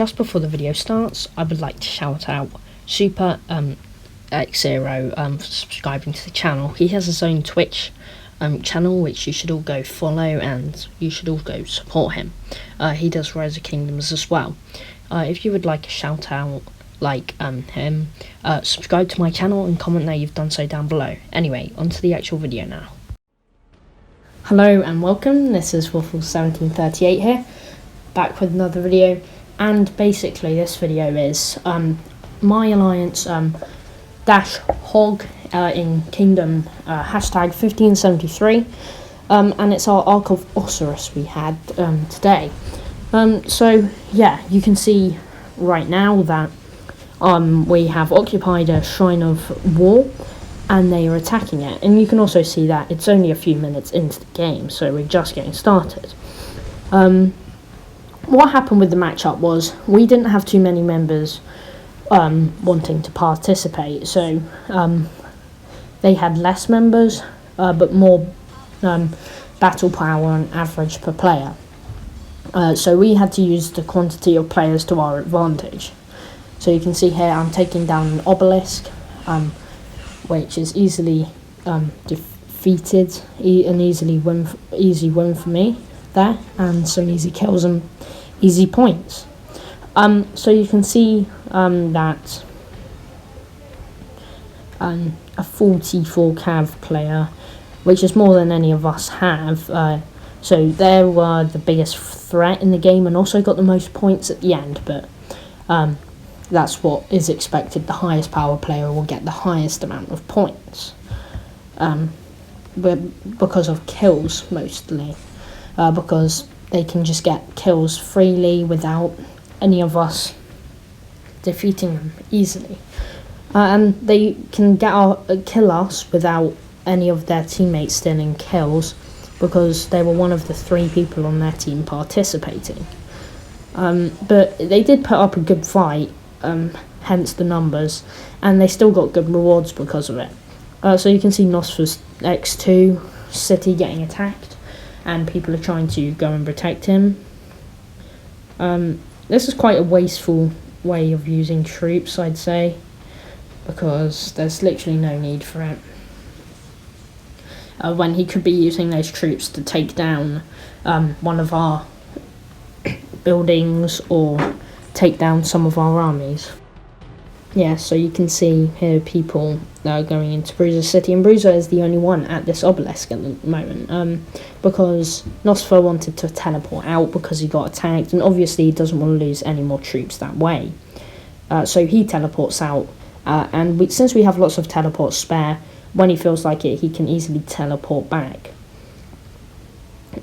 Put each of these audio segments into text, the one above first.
just before the video starts, I would like to shout out Super X0 for subscribing to the channel. He has his own Twitch channel, which you should all go follow, and you should all go support him. He does Rise of Kingdoms as well. If you would like a shout out like him, subscribe to my channel and comment that you've done so down below. Anyway, on to the actual video now. Hello and welcome, this is Waffle1738 here, back with another video, and basically this video is my alliance dash hog in kingdom hashtag 1573, and it's our Ark of Osiris we had today. So yeah, you can see right now that we have occupied a Shrine of War and they are attacking it, and you can also see that it's only a few minutes into the game, so we're just getting started. What happened with the matchup was we didn't have too many members wanting to participate, so they had less members but more battle power on average per player, so we had to use the quantity of players to our advantage. So you can see here I'm taking down an obelisk, which is easily defeated, an easy win for me there, and some easy kills and easy points. So you can see that a 44 cav player, which is more than any of us have, so they were the biggest threat in the game and also got the most points at the end, but that's what is expected. The highest power player will get the highest amount of points, because of kills mostly, because they can just get kills freely without any of us defeating them easily, and they can kill us without any of their teammates stealing kills, because they were one of the 3 people on their team participating. But they did put up a good fight, hence the numbers, and they still got good rewards because of it. So you can see Nosfer's X2 city getting attacked, and people are trying to go and protect him. This is quite a wasteful way of using troops, I'd say, because there's literally no need for it, when he could be using those troops to take down one of our buildings or take down some of our armies. Yeah, so you can see here people that are going into Bruiser City, and Bruiser is the only one at this obelisk at the moment, because Nosfer wanted to teleport out because he got attacked, and obviously he doesn't want to lose any more troops that way. So he teleports out, and since we have lots of teleports spare, when he feels like it, he can easily teleport back.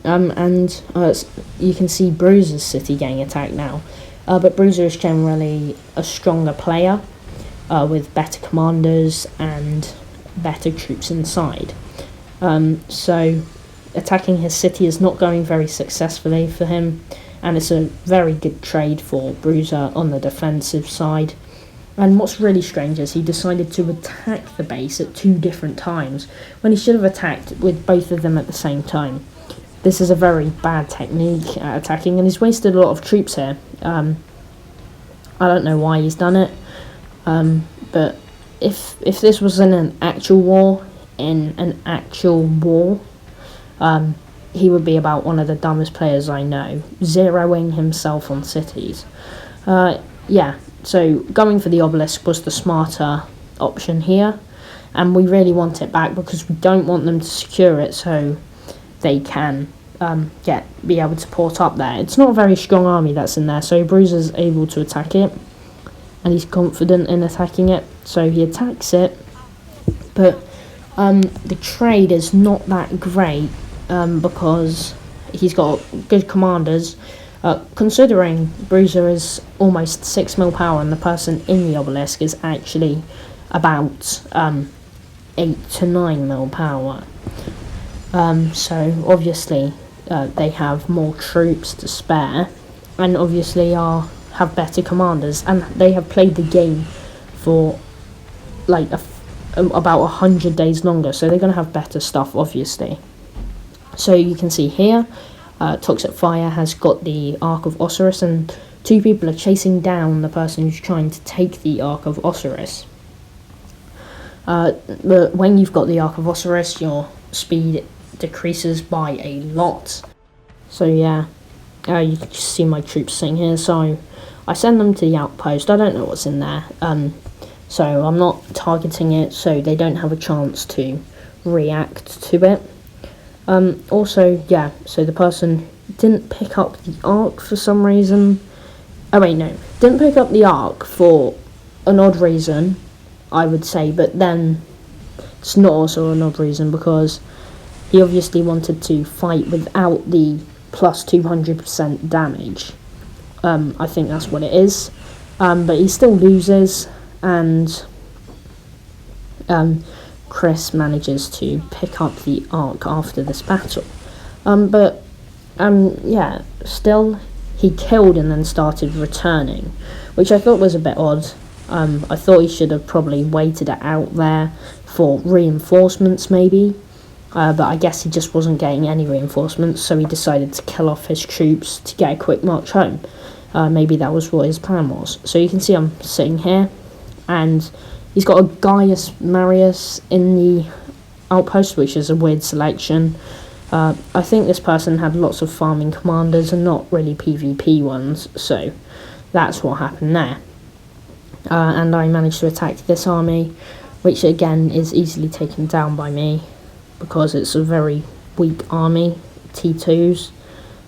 And you can see Bruiser's City getting attacked now. But Bruiser is generally a stronger player, with better commanders and better troops inside. So attacking his city is not going very successfully for him, and it's a very good trade for Bruiser on the defensive side. And what's really strange is he decided to attack the base at 2 different times, when he should have attacked with both of them at the same time. This is a very bad technique at attacking, and he's wasted a lot of troops here. I don't know why he's done it, but if this was in an actual war, he would be about one of the dumbest players I know, zeroing himself on cities. Yeah, so going for the obelisk was the smarter option here, and we really want it back because we don't want them to secure it so they can be able to port up there. It's not a very strong army that's in there, so Bruiser's able to attack it, and he's confident in attacking it, so he attacks it. But the trade is not that great, because he's got good commanders, considering Bruiser is almost 6 mil power and the person in the obelisk is actually about 8 to 9 mil power. So obviously they have more troops to spare, and obviously have better commanders, and they have played the game for like about 100 days longer, so they're going to have better stuff obviously. So you can see here Toxic Fire has got the Ark of Osiris, and two people are chasing down the person who's trying to take the Ark of Osiris. But when you've got the Ark of Osiris, your speed decreases by a lot. So yeah, you can just see my troops sitting here. So I send them to the outpost. I don't know what's in there, so I'm not targeting it, so they don't have a chance to react to it. Also, yeah, so the person didn't pick up the Ark for some reason. Oh wait, no, didn't pick up the Ark for an odd reason, I would say, but then it's not also an odd reason because he obviously wanted to fight without the plus 200% damage. I think that's what it is. But he still loses, and Chris manages to pick up the Ark after this battle. Yeah, still he killed and then started returning, which I thought was a bit odd. I thought he should have probably waited it out there for reinforcements maybe, but I guess he just wasn't getting any reinforcements, so he decided to kill off his troops to get a quick march home. Maybe that was what his plan was. So you can see I'm sitting here, and he's got a Gaius Marius in the outpost, which is a weird selection. I think this person had lots of farming commanders and not really PvP ones, so that's what happened there. And I managed to attack this army, which again is easily taken down by me because it's a very weak army, T2s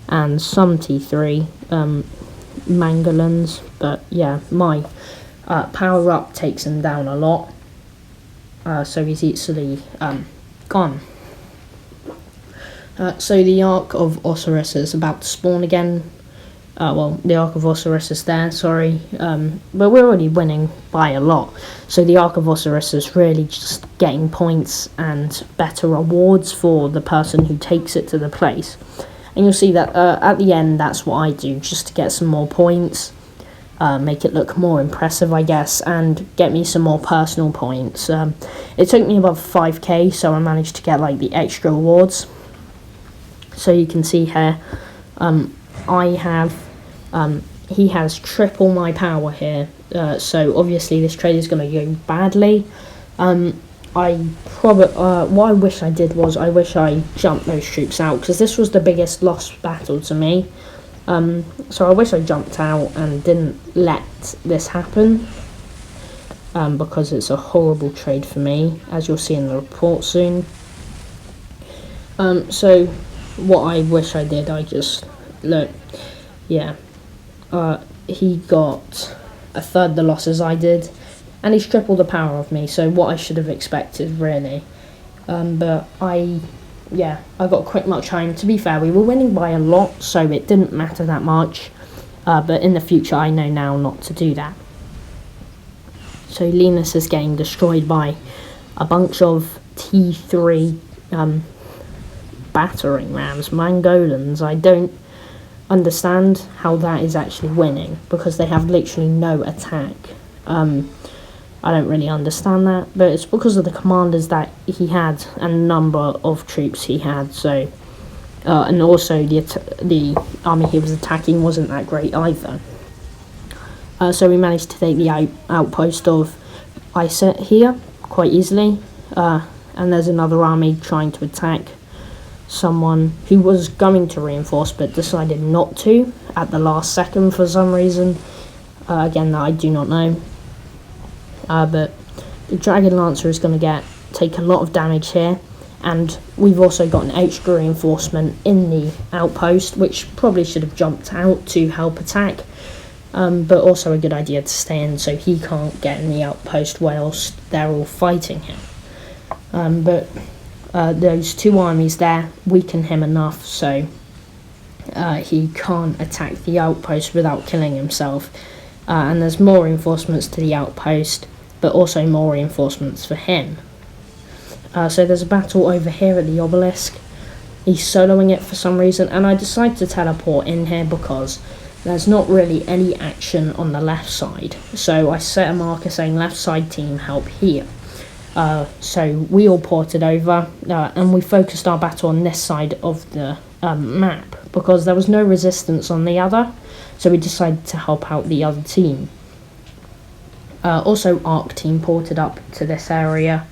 and some T3 Mangolans, but yeah, my power up takes him down a lot, so he's easily gone. So the Ark of Osiris is about to spawn again. The Ark of Osiris is there, sorry, but we're already winning by a lot. So the Ark of Osiris is really just getting points and better rewards for the person who takes it to the place. And you'll see that at the end, that's what I do, just to get some more points, make it look more impressive, I guess, and get me some more personal points. It took me above 5k, so I managed to get like the extra rewards. So you can see here, I have, he has triple my power here, so obviously this trade is going to go badly. What I wish I did was, I wish I jumped those troops out, because this was the biggest lost battle to me. So I wish I jumped out and didn't let this happen, because it's a horrible trade for me, as you'll see in the report soon. So what I wish I did, I just, look, yeah, he got a third the losses I did, and he's triple the power of me, so what I should have expected, really. But I got a quick march home. To be fair, we were winning by a lot, so it didn't matter that much, but in the future I know now not to do that. So Linus is getting destroyed by a bunch of T3 battering rams, Mangolans. I don't understand how that is actually winning, because they have literally no attack. I don't really understand that, but it's because of the commanders that he had and the number of troops he had. So, and also the army he was attacking wasn't that great either. So we managed to take the outpost of Iset here quite easily, and there's another army trying to attack someone who was going to reinforce but decided not to at the last second for some reason. Again, that I do not know. But the Dragon Lancer is going to take a lot of damage here, and we've also got an extra reinforcement in the outpost, which probably should have jumped out to help attack, but also a good idea to stay in so he can't get in the outpost whilst they're all fighting him. But those two armies there weaken him enough so he can't attack the outpost without killing himself. And there's more reinforcements to the outpost, but also more reinforcements for him. So there's a battle over here at the obelisk. He's soloing it for some reason, and I decided to teleport in here because there's not really any action on the left side. So I set a marker saying left side team help here. So we all ported over, and we focused our battle on this side of the map, because there was no resistance on the other. so we decided to help out the other team. Also, Arc team ported up to this area,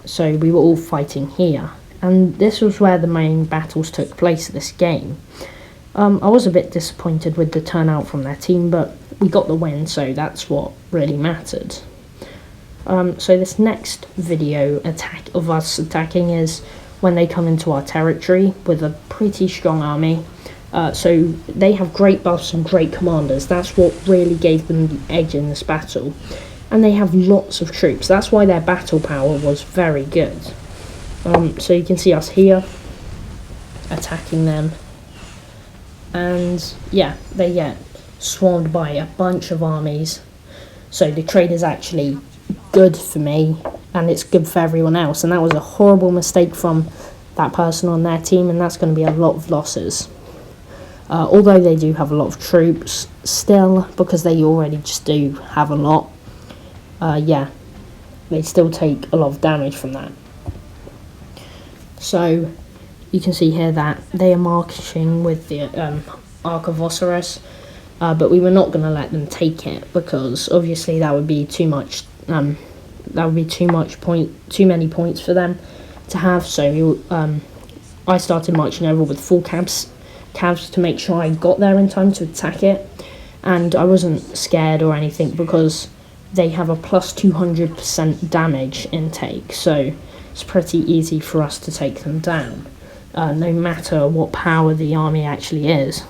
so we were all fighting here, and this was where the main battles took place this game. I was a bit disappointed with the turnout from their team, but we got the win, so that's what really mattered. So this next video attack of us attacking is when they come into our territory with a pretty strong army. So they have great buffs and great commanders. That's what really gave them the edge in this battle. And they have lots of troops. That's why their battle power was very good. So you can see us here attacking them. And yeah, they get swarmed by a bunch of armies. So the trade is actually good for me, and it's good for everyone else. And that was a horrible mistake from that person on their team, and that's going to be a lot of losses. Although they do have a lot of troops still, because they already just do have a lot, yeah, they still take a lot of damage from that. So you can see here that they are marching with the Ark of Osiris, but we were not going to let them take it, because obviously that would be too much. Too many points for them to have. So I started marching over with full cabs to make sure I got there in time to attack it, and I wasn't scared or anything because they have a plus 200% damage intake, so it's pretty easy for us to take them down, no matter what power the army actually is.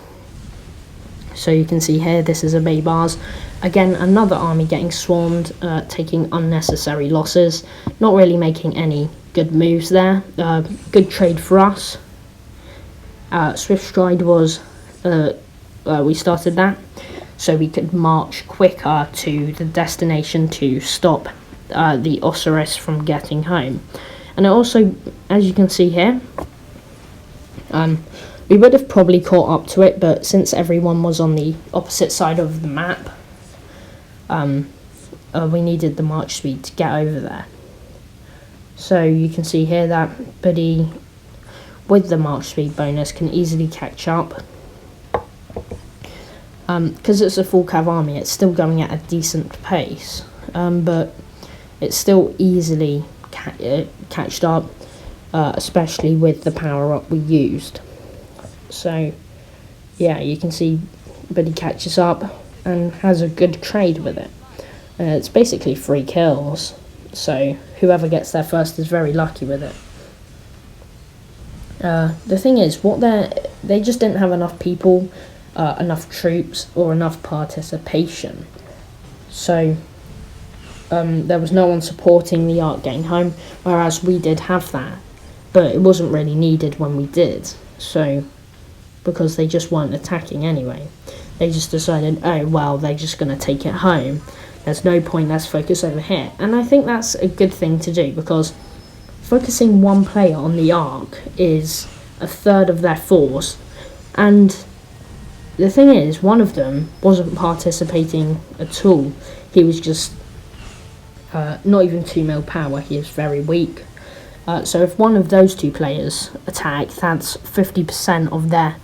So you can see here, this is a Baybars. Again, another army getting swarmed, taking unnecessary losses, not really making any good moves there. Good trade for us. Swift Stride was, we started that, so we could march quicker to the destination to stop the Osiris from getting home. And it also, as you can see here, we would have probably caught up to it, but since everyone was on the opposite side of the map, we needed the march speed to get over there. So you can see here that Buddy, with the march speed bonus, can easily catch up. Because it's a full cav army, it's still going at a decent pace, but it's still easily catched up, especially with the power up we used. So yeah, you can see Buddy catches up and has a good trade with it. It's basically 3 kills, so whoever gets there first is very lucky with it. The thing is, they just didn't have enough people, enough troops, or enough participation. So there was no one supporting the Ark getting home, whereas we did have that, but it wasn't really needed when we did. So because they just weren't attacking anyway, they just decided, oh well, they're just going to take it home, there's no point, let's focus over here. And I think that's a good thing to do, because focusing one player on the Ark is a third of their force, and the thing is, one of them wasn't participating at all. He was just not even 2 mil power, he is very weak. So if one of those 2 players attack, that's 50% of their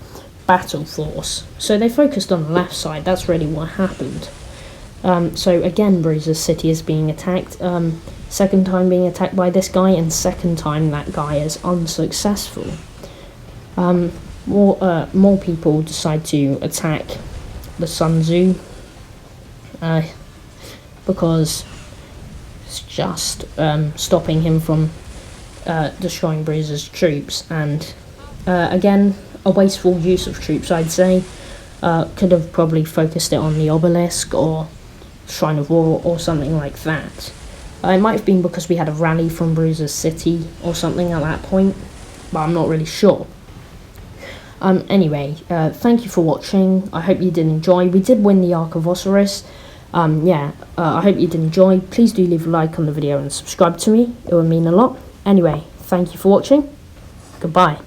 battle force. So they focused on the left side, that's really what happened. So again, Bruiser's city is being attacked. Second time being attacked by this guy, and second time that guy is unsuccessful. More people decide to attack the Sun Tzu, because it's just stopping him from destroying Bruiser's troops. And again, a wasteful use of troops, I'd say. Could have probably focused it on the obelisk or Shrine of War or something like that. It might have been because we had a rally from Bruiser's city or something at that point, but I'm not really sure. Anyway, thank you for watching. I hope you did enjoy. We did win the Ark of Osiris. I hope you did enjoy. Please do leave a like on the video and subscribe to me. It would mean a lot. Anyway, thank you for watching. Goodbye.